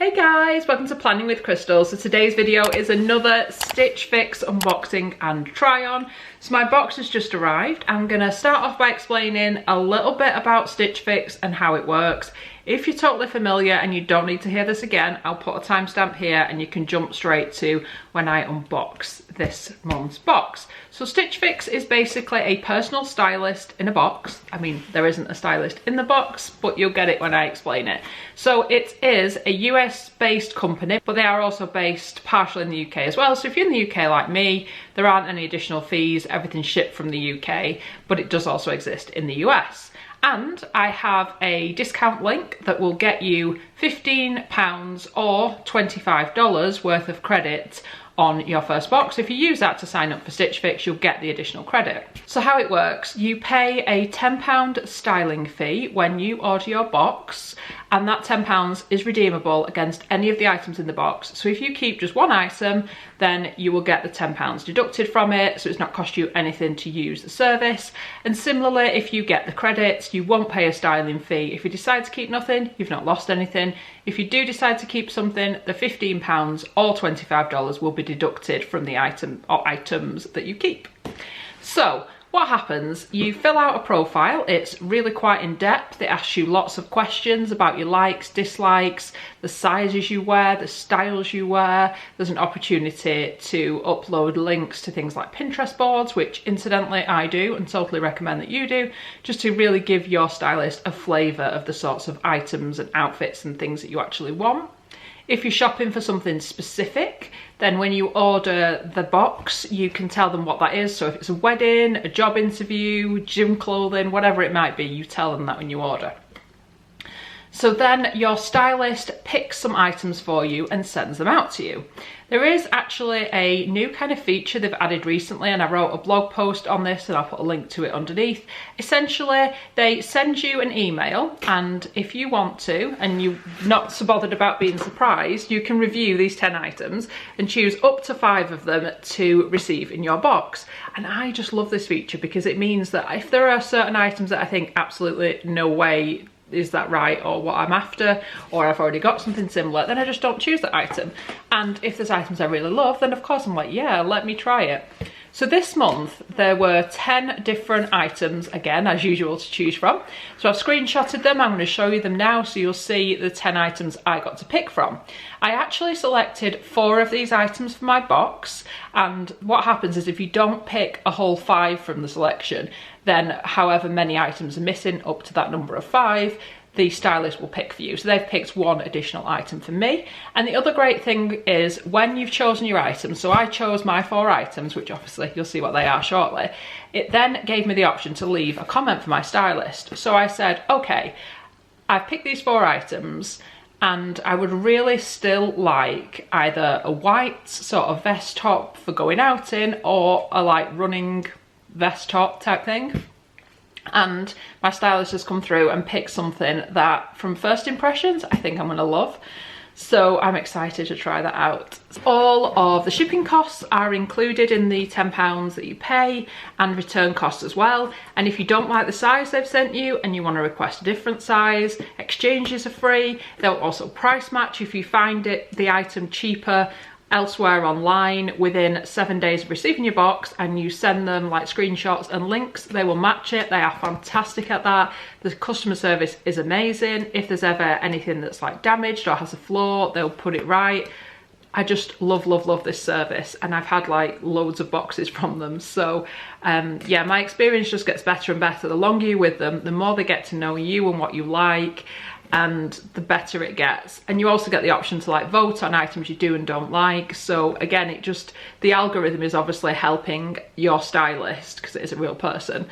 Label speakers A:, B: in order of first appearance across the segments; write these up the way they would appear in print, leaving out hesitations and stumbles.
A: Hey guys, welcome to Planning with Crystal. So today's video is another Stitch Fix unboxing and try on. So my box has just arrived. I'm gonna start off by explaining a little bit about Stitch Fix and how it works. If you're totally familiar and you don't need to hear this again, I'll put a timestamp here and you can jump straight to when I unbox this month's box. So Stitch Fix is basically a personal stylist in a box. I mean, there isn't a stylist in the box, but you'll get it when I explain it. So it is a US based company, but they are also based partially in the UK as well. So if you're in the UK like me, there aren't any additional fees, everything's shipped from the UK, but it does also exist in the US. And I have a discount link that will get you £15 or $25 worth of credit on your first box. If you use that to sign up for Stitch Fix, you'll get the additional credit. So how it works, you pay a £10 styling fee when you order your box, and that £10 is redeemable against any of the items in the box. So if you keep just one item, then you will get the £10 deducted from it, so it's not cost you anything to use the service. And similarly, if you get the credits, you won't pay a styling fee. If you decide to keep nothing, you've not lost anything. If you do decide to keep something, the £15 or $25 will be deducted from the item or items that you keep. So what happens, you fill out a profile. It's really quite in depth. It asks you lots of questions about your likes, dislikes, the sizes you wear, the styles you wear. There's an opportunity to upload links to things like Pinterest boards, which incidentally I do and totally recommend that you do, just to really give your stylist a flavour of the sorts of items and outfits and things that you actually want. If you're shopping for something specific, then when you order the box, you can tell them what that is. So if it's a wedding, a job interview, gym clothing, whatever it might be, you tell them that when you order. So then your stylist picks some items for you and sends them out to you. There is actually a new kind of feature they've added recently, and I wrote a blog post on this and I'll put a link to it underneath. Essentially, they send you an email, and if you want to, and you're not so bothered about being surprised, you can review these 10 items and choose up to 5 of them to receive in your box. And I just love this feature because it means that if there are certain items that I think absolutely no way is that right, or what I'm after, or I've already got something similar, then I just don't choose that item. And if there's items I really love, then of course I'm like, yeah, let me try it. So this month there were 10 different items, again as usual, to choose from. So I've screenshotted them. I'm going to show you them now so you'll see the 10 items I got to pick from. I actually selected 4 of these items for my box, and what happens is if you don't pick a whole 5 from the selection, then however many items are missing up to that number of 5, the stylist will pick for you. So they've picked 1 additional item for me. And the other great thing is when you've chosen your items, so I chose my 4 items, which obviously you'll see what they are shortly, it then gave me the option to leave a comment for my stylist. So I said, okay, I've picked these 4 items and I would really still like either a white sort of vest top for going out in, or a like running vest top type thing. And my stylist has come through and picked something that from first impressions I think I'm gonna love. So I'm excited to try that out. All of the shipping costs are included in the £10 that you pay, and return costs as well. And if you don't like the size they've sent you and you want to request a different size, exchanges are free. They'll also price match if you find the item cheaper elsewhere online within 7 days of receiving your box, and you send them like screenshots and links, they will match it. They are fantastic at that. The customer service is amazing. If there's ever anything that's like damaged or has a flaw, they'll put it right. I just love this service, and I've had like loads of boxes from them. So yeah, my experience just gets better and better. The longer you're with them, the more they get to know you and what you like, and the better it gets. And you also get the option to like vote on items you do and don't like. So again, it just, the algorithm is obviously helping your stylist, because it is a real person,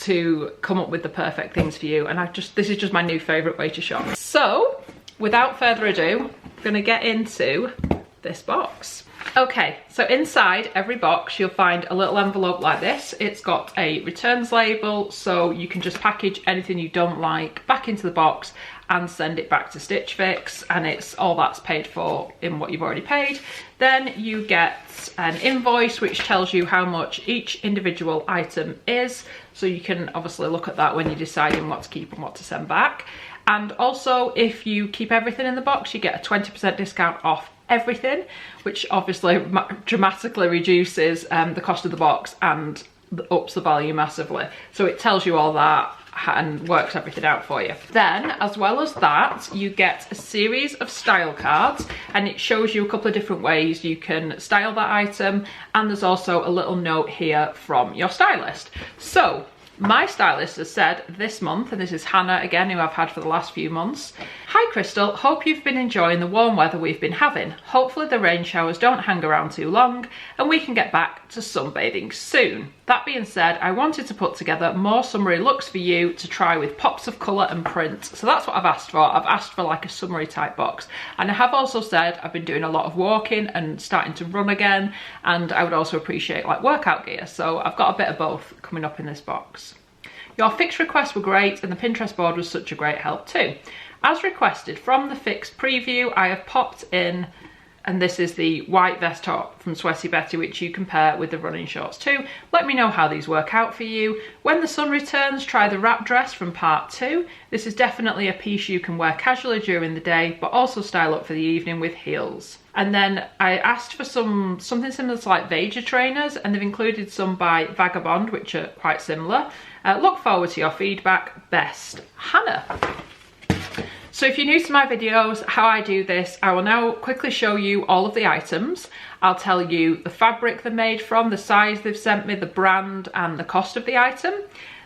A: to come up with the perfect things for you. And this is just my new favorite way to shop. So without further ado, I'm gonna get into this box. Okay, so inside every box you'll find a little envelope like this. It's got a returns label, so you can just package anything you don't like back into the box and send it back to Stitch Fix, and it's all that's paid for in what you've already paid. Then you get an invoice which tells you how much each individual item is, so you can obviously look at that when you're deciding what to keep and what to send back. And also, if you keep everything in the box, you get a 20% discount off everything, which obviously dramatically reduces the cost of the box and ups the value massively. So it tells you all that and works everything out for you. Then, as well as that, you get a series of style cards, and it shows you a couple of different ways you can style that item, and there's also a little note here from your stylist. So my stylist has said this month, and this is Hannah again, who I've had for the last few months. Hi Crystal, hope you've been enjoying the warm weather we've been having. Hopefully the rain showers don't hang around too long and we can get back to sunbathing soon. That being said, I wanted to put together more summery looks for you to try with pops of colour and print. So that's what I've asked for. I've asked for like a summery type box. And I have also said I've been doing a lot of walking and starting to run again, and I would also appreciate like workout gear. So I've got a bit of both coming up in this box. Your fix requests were great and the Pinterest board was such a great help too. As requested from the fix preview, I have popped in, and this is the white vest top from Sweaty Betty, which you can pair with the running shorts too. Let me know how these work out for you. When the sun returns, try the wrap dress from part 2. This is definitely a piece you can wear casually during the day, but also style up for the evening with heels. And then I asked for something similar to like Veja trainers, and they've included some by Vagabond, which are quite similar. Look forward to your feedback. Best, Hannah. So if you're new to my videos, how I do this, I will now quickly show you all of the items. I'll tell you the fabric they're made from, the size they've sent me, the brand and the cost of the item.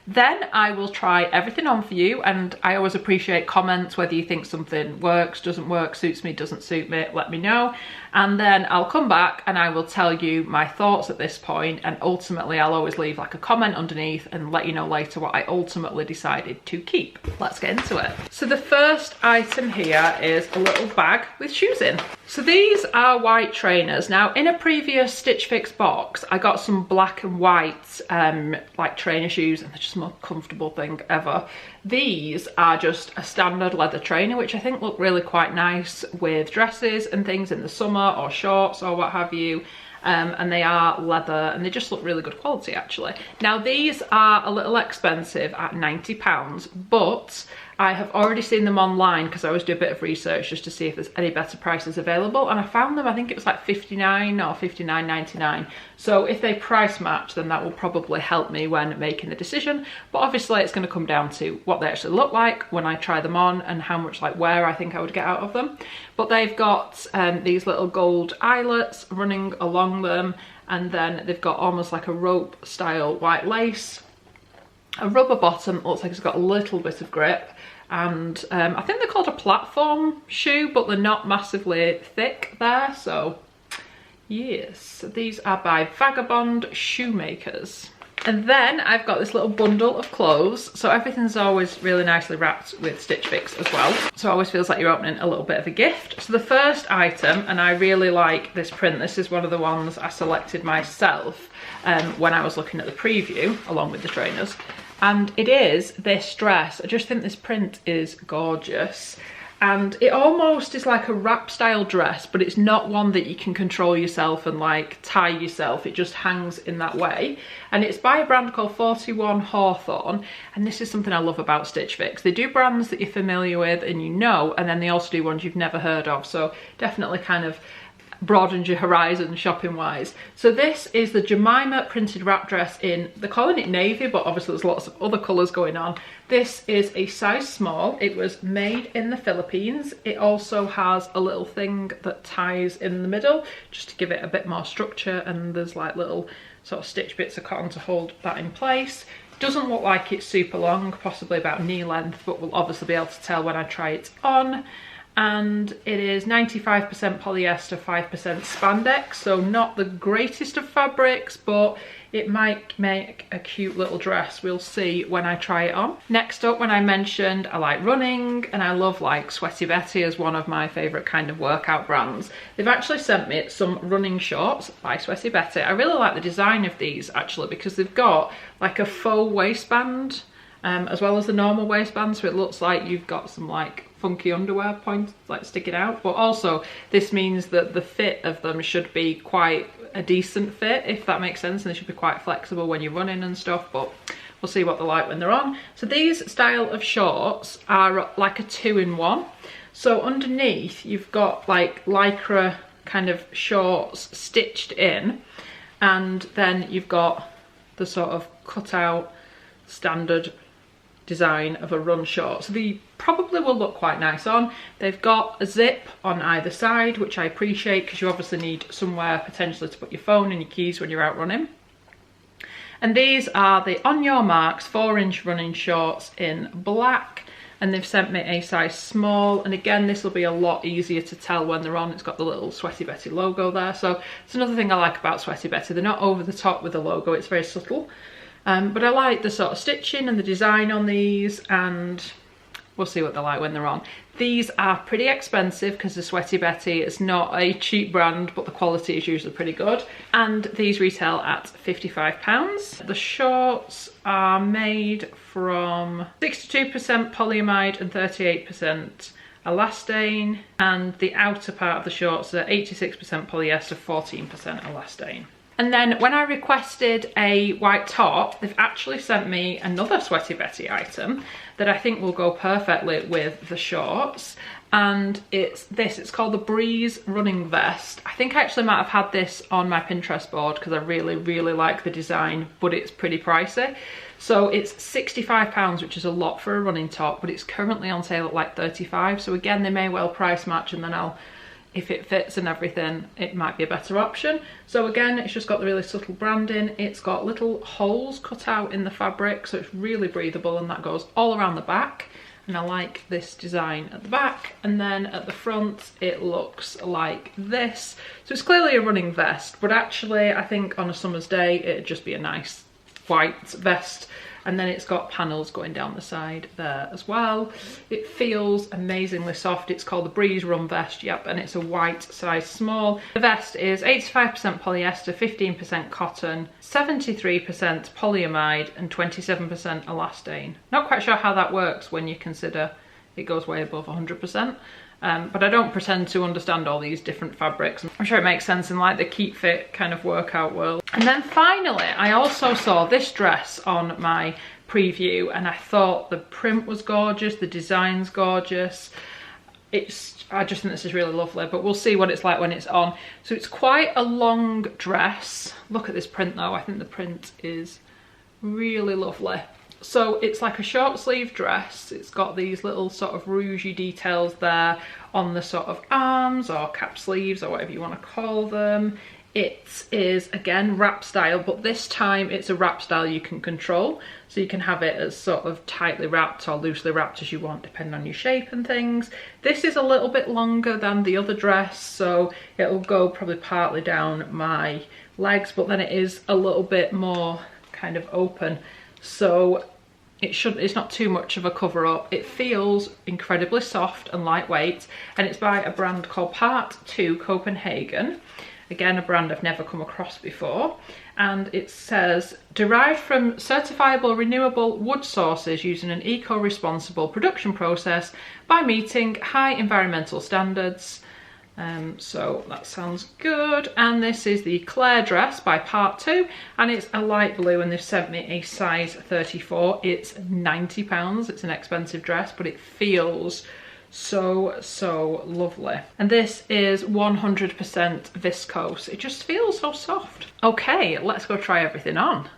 A: Then I will try everything on for you, and I always appreciate comments, whether you think something works, doesn't work, suits me, doesn't suit me, let me know. And then I'll come back and I will tell you my thoughts at this point, and ultimately I'll always leave like a comment underneath and let you know later what I ultimately decided to keep. Let's get into it. So the first item here is a little bag with shoes in. So these are white trainers. Now in a previous Stitch Fix box, I got some black and white like trainer shoes, and they're just the most comfortable thing ever. These are just a standard leather trainer, which I think look really quite nice with dresses and things in the summer, or shorts or what have you. And they are leather and they just look really good quality actually. Now these are a little expensive at £90, but I have already seen them online because I always do a bit of research just to see if there's any better prices available, and I found them, I think it was like $59 or $59.99. So if they price match, then that will probably help me when making the decision, but obviously it's going to come down to what they actually look like when I try them on and how much like wear I think I would get out of them. But they've got these little gold eyelets running along them, and then they've got almost like a rope style white lace, a rubber bottom, looks like it's got a little bit of grip, and I think they're called a platform shoe, but they're not massively thick there. So yes, these are by Vagabond Shoemakers. And then I've got this little bundle of clothes. So everything's always really nicely wrapped with Stitch Fix as well. So it always feels like you're opening a little bit of a gift. So the first item, and I really like this print. This is one of the ones I selected myself when I was looking at the preview along with the trainers. And it is this dress. I just think this print is gorgeous. And it almost is like a wrap style dress, but it's not one that you can control yourself and like tie yourself. It just hangs in that way. And it's by a brand called 41 Hawthorne. And this is something I love about Stitch Fix. They do brands that you're familiar with and you know, and then they also do ones you've never heard of. So definitely kind of broadened your horizon shopping wise. So this is the Jemima printed wrap dress in, they're calling it navy, but obviously there's lots of other colours going on. This is a size small. It was made in the Philippines. It also has a little thing that ties in the middle just to give it a bit more structure, and there's like little sort of stitch bits of cotton to hold that in place. Doesn't look like it's super long, possibly about knee length, but we'll obviously be able to tell when I try it on. And it is 95% polyester, 5% spandex, so not the greatest of fabrics, but it might make a cute little dress. We'll see when I try it on. Next up, when I mentioned I like running and I love like Sweaty Betty as one of my favourite kind of workout brands, they've actually sent me some running shorts by Sweaty Betty. I really like the design of these actually, because they've got like a faux waistband as well as the normal waistband, so it looks like you've got some like funky underwear points like sticking out, but also this means that the fit of them should be quite a decent fit, if that makes sense, and they should be quite flexible when you're running and stuff. But we'll see what they're like when they're on. So these style of shorts are like a 2-in-1. So underneath you've got like lycra kind of shorts stitched in, and then you've got the sort of cut out standard design of a run short. So they probably will look quite nice on. They've got a zip on either side, which I appreciate because you obviously need somewhere potentially to put your phone and your keys when you're out running. And these are the On Your Marks 4-inch running shorts in black, and they've sent me a size small. And again, this will be a lot easier to tell when they're on. It's got the little Sweaty Betty logo there. So it's another thing I like about Sweaty Betty. They're not over the top with the logo, it's very subtle. But I like the sort of stitching and the design on these, and we'll see what they're like when they're on. These are pretty expensive because the Sweaty Betty is not a cheap brand, but the quality is usually pretty good. And these retail at £55. The shorts are made from 62% polyamide and 38% elastane, and the outer part of the shorts are 86% polyester, 14% elastane. And then when I requested a white top, they've actually sent me another Sweaty Betty item that I think will go perfectly with the shorts. And it's called the Breeze running vest. I think I actually might have had this on my Pinterest board because I really, really like the design, but it's pretty pricey. So it's £65, which is a lot for a running top, but it's currently on sale at like 35. So again, they may well price match, and then if it fits and everything, it might be a better option. So again, it's just got the really subtle branding. It's got little holes cut out in the fabric, so it's really breathable, and that goes all around the back. And I like this design at the back. And then at the front, it looks like this. So it's clearly a running vest, but actually I think on a summer's day, it'd just be a nice white vest. And then it's got panels going down the side there as well. It feels amazingly soft. It's called the Breeze Run Vest, yep, and it's a white size small. The vest is 85% polyester, 15% cotton, 73% polyamide, and 27% elastane. Not quite sure how that works when you consider it goes way above 100%. But I don't pretend to understand all these different fabrics. I'm sure it makes sense in like the keep fit kind of workout world. And then finally, I also saw this dress on my preview, and I thought the print was gorgeous, the design's gorgeous. I just think this is really lovely, but we'll see what it's like when it's on. So it's quite a long dress. Look at this print though. I think the print is really lovely. So it's like a short sleeve dress. It's got these little sort of rougey details there on the sort of arms or cap sleeves or whatever you want to call them. It is again wrap style, but this time it's a wrap style you can control. So you can have it as sort of tightly wrapped or loosely wrapped as you want, depending on your shape and things. This is a little bit longer than the other dress, so it'll go probably partly down my legs, but then it is a little bit more kind of open. So it's not too much of a cover up. It feels incredibly soft and lightweight, and it's by a brand called Part 2 Copenhagen. Again, a brand I've never come across before. And it says, derived from certifiable renewable wood sources using an eco-responsible production process by meeting high environmental standards. So that sounds good. And this is the Claire dress by Part 2, and it's a light blue, and they've sent me a size 34. It's £90. It's an expensive dress, but it feels so lovely. And this is 100% viscose. It just feels so soft. Okay, let's go try everything on.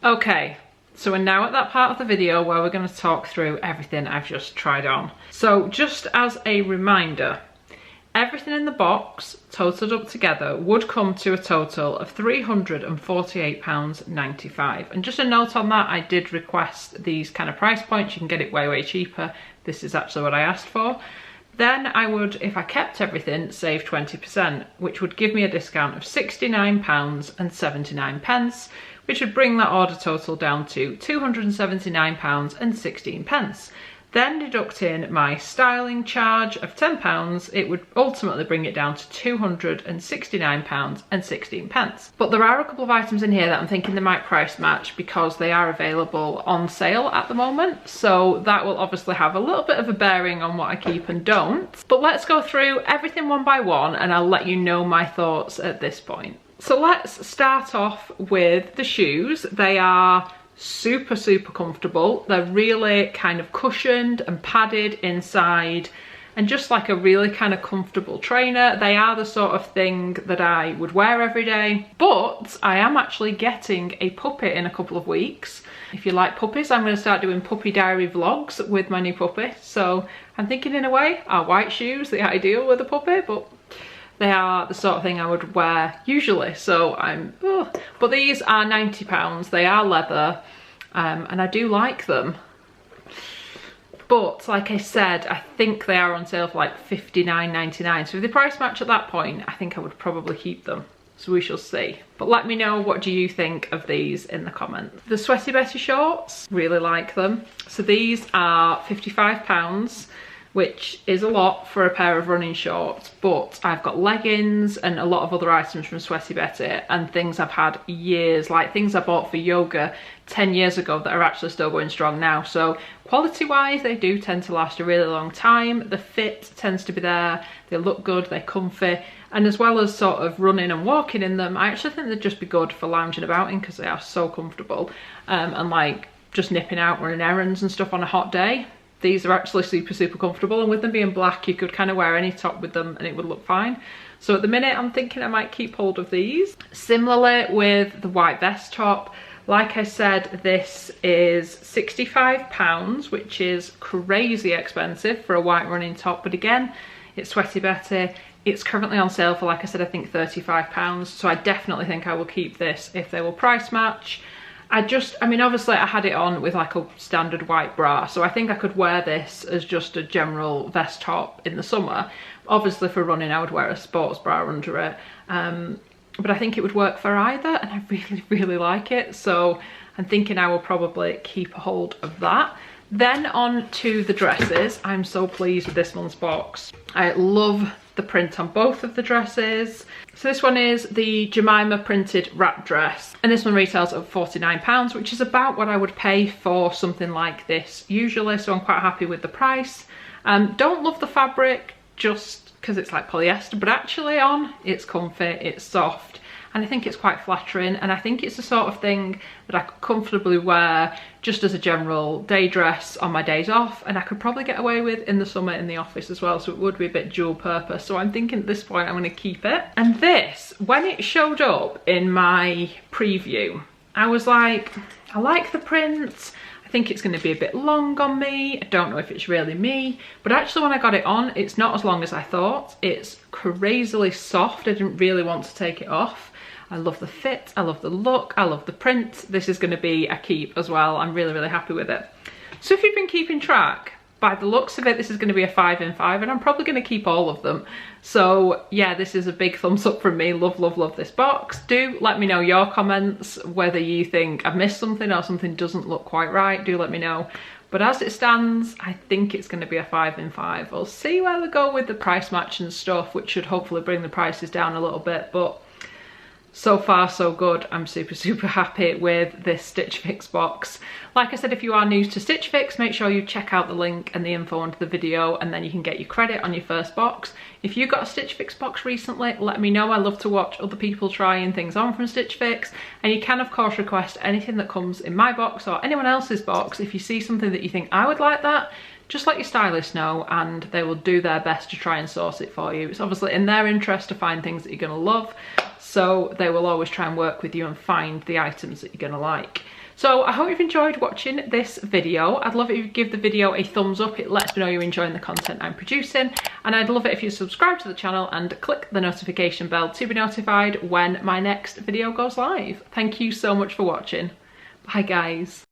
A: Okay, so we're now at that part of the video where we're going to talk through everything I've just tried on. So just as a reminder, everything in the box totaled up together would come to a total of £348.95. And just a note on that, I did request these kind of price points. You can get it way, way cheaper. This is actually what I asked for. Then I would, if I kept everything, save 20%, which would give me a discount of £69.79, which would bring that order total down to £279.16. Then deduct in my styling charge of £10, it would ultimately bring it down to £269.16. But there are a couple of items in here that I'm thinking they might price match because they are available on sale at the moment. So that will obviously have a little bit of a bearing on what I keep and don't. But let's go through everything one by one and I'll let you know my thoughts at this point. So let's start off with the shoes. They are super comfortable. They're really kind of cushioned and padded inside and just like a really kind of comfortable trainer. They are the sort of thing that I would wear every day, but I am actually getting a puppy in a couple of weeks. If you like puppies, I'm going to start doing puppy diary vlogs with my new puppy. So I'm thinking in a way, are white shoes the ideal with a puppy? But they are the sort of thing I would wear usually, so but these are £90, they are leather, and I do like them. But like I said, I think they are on sale for like £59.99, so if the price match at that point, I think I would probably keep them. So we shall see. But let me know, what do you think of these in the comments? The Sweaty Betty shorts, really like them. So these are £55, which is a lot for a pair of running shorts, but I've got leggings and a lot of other items from Sweaty Betty and things I've had years, like things I bought for yoga 10 years ago that are actually still going strong now. So quality wise, they do tend to last a really long time. The fit tends to be there, they look good, they're comfy, and as well as sort of running and walking in them, I actually think they'd just be good for lounging about in because they are so comfortable, and like just nipping out, running errands and stuff on a hot day. These are actually super comfortable, and with them being black, you could kind of wear any top with them and it would look fine. So at the minute, I'm thinking I might keep hold of these. Similarly with the white vest top, like I said, this is £65, which is crazy expensive for a white running top. But again, it's Sweaty Betty. It's currently on sale for, like I said, I think £35. So I definitely think I will keep this if they will price match. I mean, obviously I had it on with like a standard white bra, so I think I could wear this as just a general vest top in the summer. Obviously for running I would wear a sports bra under it, but I think it would work for either, and I really like it, so I'm thinking I will probably keep a hold of that. Then on to the dresses. I'm so pleased with this month's box. I love the print on both of the dresses. So this one is the Jemima printed wrap dress, and this one retails at £49, which is about what I would pay for something like this usually, so I'm quite happy with the price. Don't love the fabric just because it's like polyester, but actually it's comfy, it's soft, and I think it's quite flattering, and I think it's the sort of thing that I could comfortably wear just as a general day dress on my days off, and I could probably get away with in the summer in the office as well, so it would be a bit dual purpose. So I'm thinking at this point I'm going to keep it. And this, when it showed up in my preview, I was like, I like the print, I think it's going to be a bit long on me, I don't know if it's really me, but actually when I got it on, it's not as long as I thought. It's crazily soft, I didn't really want to take it off. I love the fit, I love the look, I love the print. This is going to be a keep as well. I'm really happy with it. So if you've been keeping track, by the looks of it, this is going to be a 5 in 5, and I'm probably going to keep all of them. So yeah, this is a big thumbs up from me. Love this box. Do let me know your comments, whether you think I've missed something or something doesn't look quite right. Do let me know. But as it stands, I think it's going to be a 5 in 5. We'll see where we go with the price match and stuff, which should hopefully bring the prices down a little bit, but so far so good. I'm super happy with this Stitch Fix box. Like I said, if you are new to Stitch Fix, make sure you check out the link and the info under the video, and then you can get your credit on your first box. If you got a Stitch Fix box recently, let me know. I love to watch other people trying things on from Stitch Fix, and you can of course request anything that comes in my box or anyone else's box. If you see something that you think I would like that, just let your stylist know and they will do their best to try and source it for you. It's obviously in their interest to find things that you're going to love. so they will always try and work with you and find the items that you're gonna like. So I hope you've enjoyed watching this video. I'd love it if you give the video a thumbs up. It lets me know you're enjoying the content I'm producing. And I'd love it if you subscribe to the channel and click the notification bell to be notified when my next video goes live. Thank you so much for watching. Bye guys.